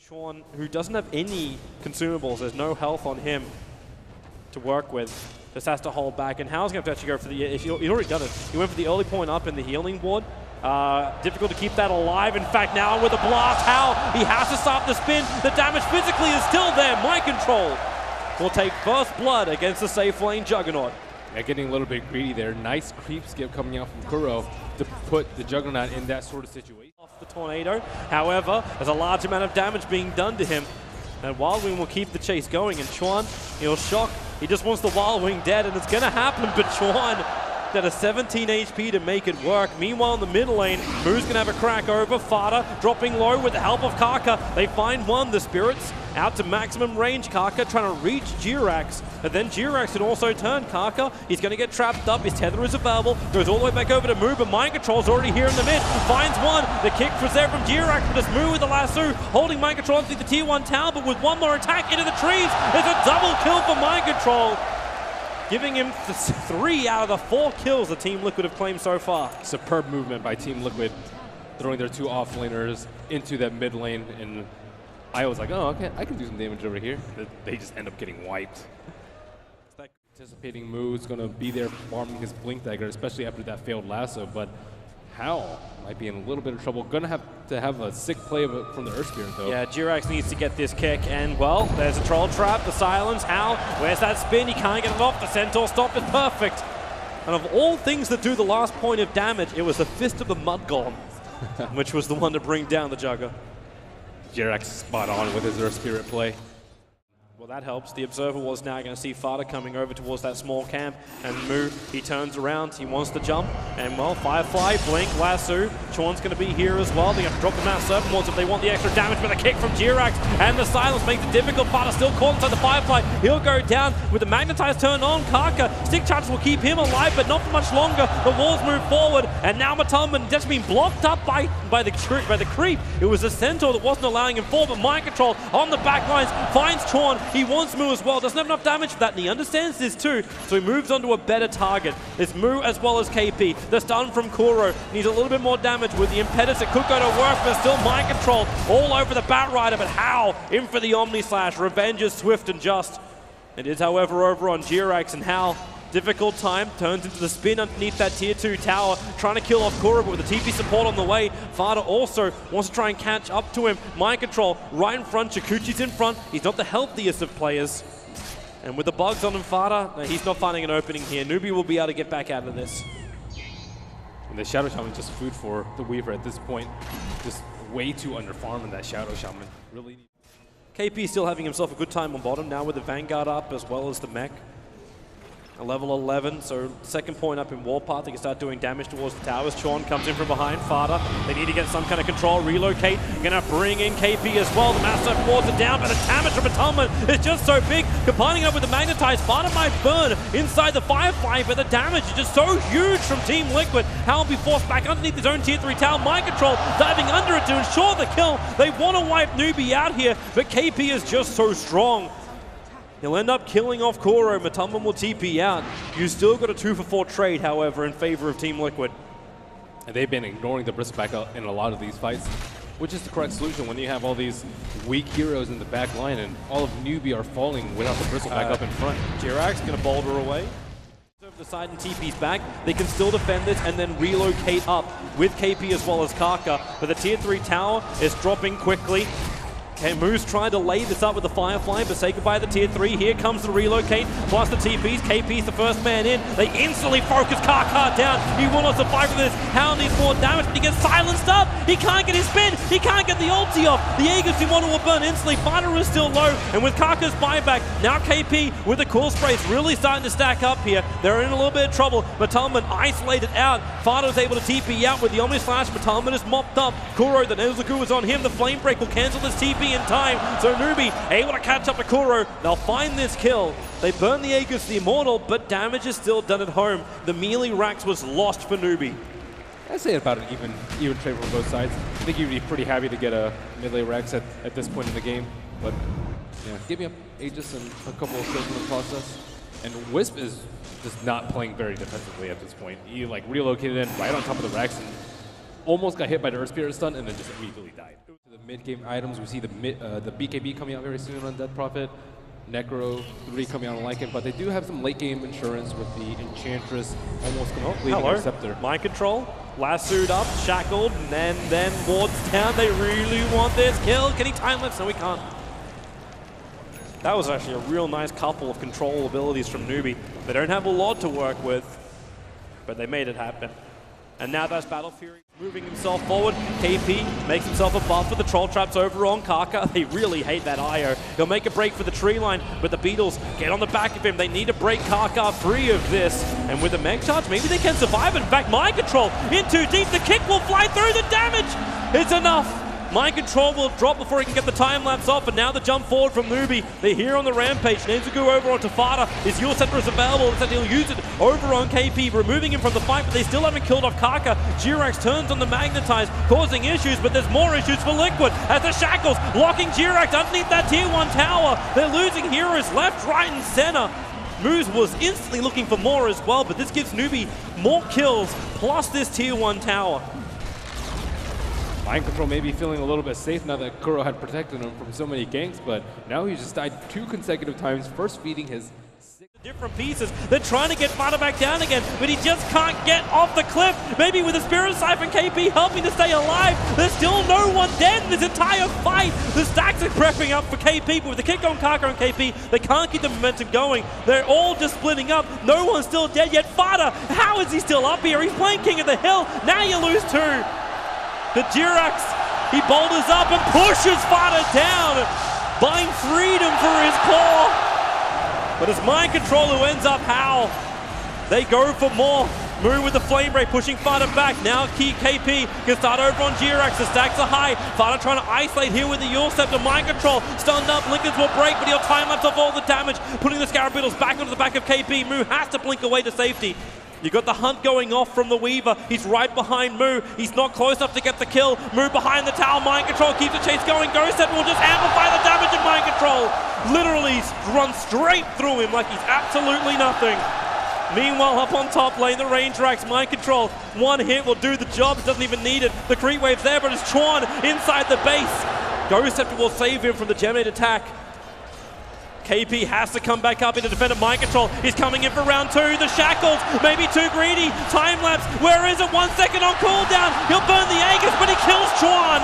Sean, who doesn't have any consumables, there's no health on him to work with, just has to hold back. And Hao's going to actually go for the, he's already done it. He went for the early point up in the healing ward. Difficult to keep that alive. In fact, now with a blast, Hao, he has to stop the spin. The damage physically is still there. Mind control will take first blood against the safe lane Juggernaut. Yeah, getting a little bit greedy there. Nice creep skip coming out from Kuro to put the Juggernaut in that sort of situation. Off the tornado. However, there's a large amount of damage being done to him. And Wildwing will keep the chase going. And Chuan, he'll shock. He just wants the Wildwing dead, and it's going to happen. But Chuan at a 17 HP to make it work. Meanwhile, in the middle lane, Moo's going to have a crack over. Fata dropping low with the help of Kaka. They find one. The Spirits out to maximum range. Kaka trying to reach Jirax. And then Jirax can also turn Kaka. He's going to get trapped up. His tether is available. Goes all the way back over to Moo, but Mind Control's already here in the mid. Finds one. The kick was there from Jirax, but it's Moo with the lasso. Holding Mind Control into the tier 1 tower, but with one more attack into the trees. It's a double kill for Mind Control, giving him 3 out of the 4 kills the Team Liquid have claimed so far. Superb movement by Team Liquid, throwing their 2 offlaners into that mid lane, and I was like, oh, okay, I can do some damage over here. They just end up getting wiped. Anticipating Moo's going to be there farming his Blink Dagger, especially after that failed lasso, but Hao might be in a little bit of trouble. Going to have a sick play from the Earth Spirit, though. Yeah, Jirax needs to get this kick, and well, there's a troll trap, the silence. Hao, where's that spin? He can't get it off. The Centaur stop is perfect. And of all things that do the last point of damage, it was the Fist of the Mud Golem, which was the one to bring down the Jugger. Jirax spot on with his Earth Spirit play. Well, that helps. The Observer was now going to see Fata coming over towards that small camp, and Moo, he turns around, he wants to jump, and well, Firefly, Blink, Lasso, Chuan's going to be here as well. They're going to drop them out Serpent Wards if they want the extra damage, but a kick from Jirax, and the silence makes it difficult. Fata still caught inside the Firefly. He'll go down with the Magnetize turned on. Kaka, stick charges will keep him alive, but not for much longer. The walls move forward, and now Matumbaman just being blocked up by the creep. It was the Centaur that wasn't allowing him forward, but Mind Control on the back lines finds Chuan. He wants Moo as well, doesn't have enough damage for that, and he understands this too, so he moves on to a better target. It's Moo as well as KP. The stun from Kuro needs a little bit more damage with the Impetus. It could go to work, but still Mind Control all over the Batrider, but Hao in for the Omni Slash. Revenge is swift and just. It is, however, over on Jirax, and Hao, difficult time, turns into the spin underneath that tier 2 tower, trying to kill off Kuro, but with the TP support on the way, Fata also wants to try and catch up to him. Mind Control right in front, Chikuchi's in front, he's not the healthiest of players. And with the bugs on him, Fata, he's not finding an opening here. Newbee will be able to get back out of this. And the Shadow Shaman just food for the Weaver at this point. Just way too underfarmed in that Shadow Shaman. Really. KP still having himself a good time on bottom, now with the Vanguard up as well as the mech. A level 11, so second point up in Warpath. They can start doing damage towards the towers. Chuan comes in from behind. Fata, they need to get some kind of control. Relocate, gonna bring in KP as well. The Master Force are down, but the damage from Matumbaman is just so big. Combining up with the Magnetize, Fata might burn inside the Firefly, but the damage is just so huge from Team Liquid. Hao will be forced back underneath his own tier 3 tower. Mind Control diving under it to ensure the kill. They want to wipe Newbee out here, but KP is just so strong. He'll end up killing off Kuro. Matumbaman will TP out. You still got a 2-for-4 trade, however, in favor of Team Liquid. And they've been ignoring the Bristleback in a lot of these fights, which is the correct solution when you have all these weak heroes in the back line and all of Newbee are falling without the Bristleback up in front. Jirax going to boulder away. Over the side and TP's back. They can still defend this and then relocate up with KP as well as Kaka. But the tier 3 tower is dropping quickly. Okay, Moo's trying to lay this up with the Firefly, but say goodbye to the tier 3. Here comes the relocate, plus the TPs. KP's the first man in. They instantly focus Kaka down. He will not survive with this. Hao needs more damage, but he gets silenced up. He can't get his spin. He can't get the ulti off. The Aegis Immortal will burn instantly. Fata is still low, and with Kaka's buyback, now KP with the cool sprays really starting to stack up here. They're in a little bit of trouble. Matumbaman isolated out. Fata is able to TP out with the Omni Slash. Matumbaman is mopped up. Kuro, the Nezuko is on him. The Flame Break will cancel this TP in time, so Newbee able to catch up to Kuro. They'll find this kill. They burn the Aegis the Immortal, but damage is still done at home. The melee racks was lost for Newbee. I'd say about an even trade from both sides. I think you'd be pretty happy to get a melee Rex at this point in the game, but yeah, give me up Aegis and a couple of kills in the process. And Wisp is just not playing very defensively at this point. He like relocated in right on top of the Rex and almost got hit by the Earth Spirit stun and then just immediately died. The mid-game items, we see the BKB coming out very soon on Death Prophet, Necro 3 coming out on Lycan, but they do have some late-game insurance with the Enchantress almost completing their Scepter. Mind control, lassoed up, shackled, and then wards down. They really want this kill. Can he time-lapse? No, he can't. That was actually a real nice couple of control abilities from Newbee. They don't have a lot to work with, but they made it happen. And now that's Battle Fury moving himself forward. KP makes himself a buff for the troll traps over on Kaka. They really hate that IO. He'll make a break for the tree line, but the Beatles get on the back of him. They need to break Kaka free of this. And with a Meg Charge, maybe they can survive. In fact, Mind Control in too deep. The kick will fly through. The damage is enough. Mind Control will drop before he can get the time lapse off, and now the jump forward from Newbee. They're here on the rampage. Nezugu over onto FATA. His Yule Scepter is available. Instead, he'll use it over on KP, removing him from the fight, but they still haven't killed off Kaka. Jirax turns on the Magnetize, causing issues, but there's more issues for Liquid as the Shackles locking Jirax underneath that Tier 1 tower. They're losing heroes left, right, and center. Moose was instantly looking for more as well, but this gives Newbee more kills, plus this Tier 1 tower. Mind Control may be feeling a little bit safe now that Kuro had protected him from so many ganks, but now he just died 2 consecutive times, first feeding his 6 different pieces. They're trying to get FATA back down again, but he just can't get off the cliff. Maybe with a Spirit Siphon, KP helping to stay alive. There's still no one dead in this entire fight. The stacks are prepping up for KP, but with the kick on Kaka and KP, they can't keep the momentum going. They're all just splitting up. No one's still dead yet. FATA, how is he still up here? He's playing King of the Hill. Now you lose 2. The Jirax, he boulders up and pushes FATA down, buying freedom for his core. But it's Mind Control who ends up Hao. They go for more. Moo with the Flame Ray pushing FATA back. Now KP can start over on Jirax. The stacks are high. FATA trying to isolate here with the Yule Scepter. Mind Control stunned up. Lincolns will break, but he'll time-lapse off all the damage, putting the Scarabeetles back onto the back of KP. Moo has to blink away to safety. You got the hunt going off from the Weaver. He's right behind Moo. He's not close enough to get the kill. Moo behind the tower. Mind Control keeps the chase going. Ghost Step will just amplify the damage in Mind Control. Literally runs straight through him like he's absolutely nothing. Meanwhile, up on top lane, the range racks. Mind Control, 1 hit will do the job. It doesn't even need it. The creep wave's there, but it's Chuan inside the base. Ghost Step will save him from the Geminate attack. KP has to come back up into defender. Mind Control is coming in for round 2. The Shackles, maybe too greedy. Time lapse, where is it? 1 second on cooldown. He'll burn the Aegis, but he kills Chuan.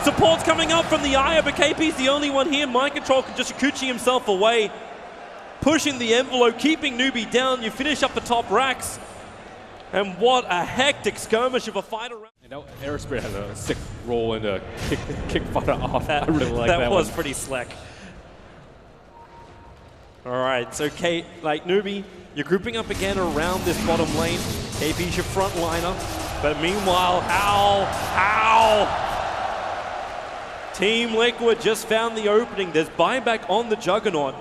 Support's coming up from the Aya, but KP's the only one here. Mind Control can just Akuchi himself away. Pushing the envelope, keeping Newbee down. You finish up the top racks. And what a hectic skirmish of a fight around. And now Aerospirit has a sick roll and a kick FATA off. I really like that. That was pretty slick. All right, so Newbee, you're grouping up again around this bottom lane. KP's your front liner, but meanwhile, Hao! Team Liquid just found the opening. There's buyback on the Juggernaut.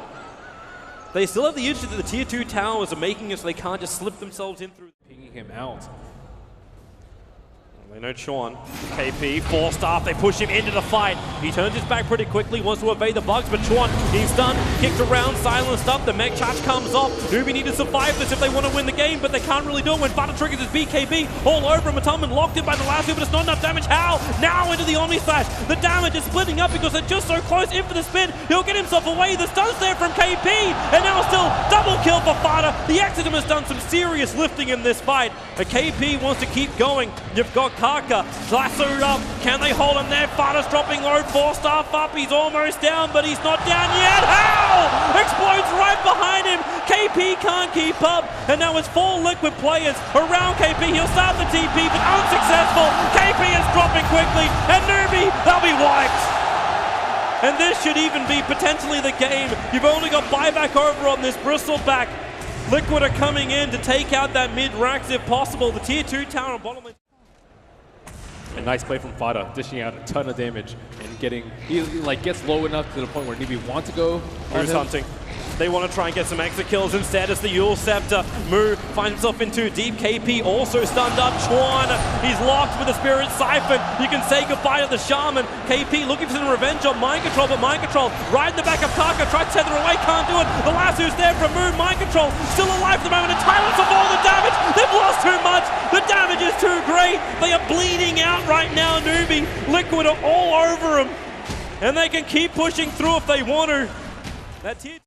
They still have the issue that the Tier 2 towers are making it so they can't just slip themselves in through. Pinging him out. They know Chuan. KP, 4-star, they push him into the fight. He turns his back pretty quickly, wants to evade the bugs, but Chuan, he's done, kicked around, silenced up, the Meg Charge comes off. Newbee need to survive this if they want to win the game, but they can't really do it when FATA triggers his BKB all over him. Matumbaman locked in by the last two, but it's not enough damage. Hao now into the Omni Slash. The damage is splitting up because they're just so close in for the spin. He'll get himself away. The stun's there from KP, and now still double kill for FATA. The Exodus has done some serious lifting in this fight. The KP wants to keep going. You've got Kaka lassoed up. Can they hold him there? FATA's dropping low. 4-star up. He's almost down, but he's not down yet. Hao explodes right behind him. KP can't keep up. And now it's 4 Liquid players around KP. He'll start the TP, but unsuccessful. KP is dropping quickly. And Newbee, they'll be wiped. And this should even be potentially the game. You've only got buyback over on this Bristleback. Liquid are coming in to take out that mid-racks if possible. The Tier 2 tower on bottom lane. A nice play from FATA, dishing out a ton of damage and getting, he like gets low enough to the point where Newbee wants to go. Who's hunting? They want to try and get some extra kills instead as the Yule Scepter. Mu finds himself in too deep. KP also stunned up. Chuan, he's locked with the Spirit Siphon. You can say goodbye to the Shaman. KP looking for some revenge on Mind Control, but Mind Control right in the back of Kaka. Tried to tether away, can't do it. The lasso's there from Mu. Mind Control still alive at the moment. Untitled of all the damage. They've lost too much. The damage is too great. They are bleeding out right now, Newbee. Liquid are all over them. And they can keep pushing through if they want to. That's it.